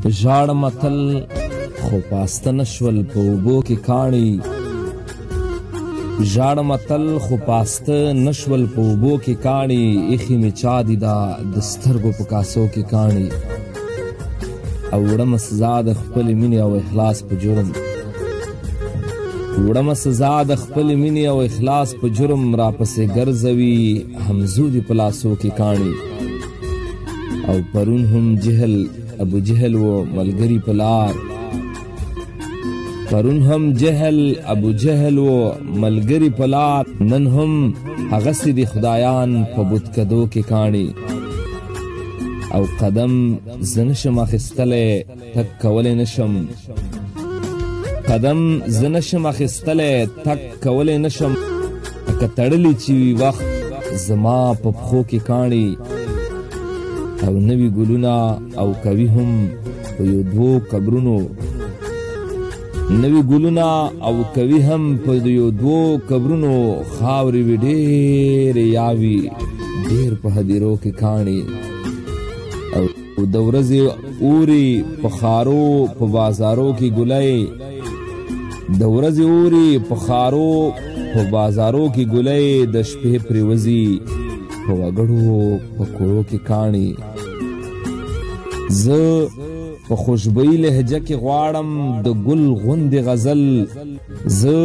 ژاړه متل خو پاسته نشول په اوبو کې کاڼي ژاړه متل خو پاسته نشول په اوبو کې کاڼي ایښي مې چا دي دا د سترګو په کاسو کې کاڼي او وړمه سزا د خپلې مینې او اخلاص په جرم وړمه سزا د خپلې مینې او اخلاص په جرم راپسې ګرځوي همزو دي په لاسو کې کاڼي او پرون هم جهل ابو جهل و ملګری په لار پرون هم جهل ابو جهل و ملګری په لار نن هم هغسې دي خدایان په بتکدو کې کاڼي او قدم زه نشم اخیستلی تک کولی نشم قدم زه نشم اخیستلی تک کولی نشم لکه تړلی چې وي وخت زما په پښو کې کاڼي او نوي ګلونه او کوي هم په یو دوو قبرونو نوي ګلونه او کوي هم په یو دوو قبرونو خاورې وي ډېرې یاوي ډېر په هدیرو کې کاڼي او د ورځې اوري په ښارو په بازارو کې ګلۍ د ورځې اوري په ښارو په بازارو کې ګلۍ د شپې پرېوځي په وګړو په کوړو کې کاڼي زه په خوشبويي لهجه کې غواړم د ګل غوندې غزل زه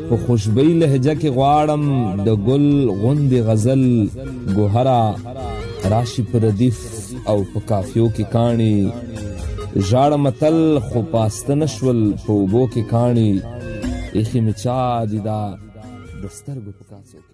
په خوشبويي لهجه کې غواړم د ګل غوندې غزل ګوهره راشي په ردیف او په کافیو کې کاڼي ژاړه متل خو پاسته نشول په اوبو کې کاڼي ایښي مې چا دي دا د سترګو په کاسو کې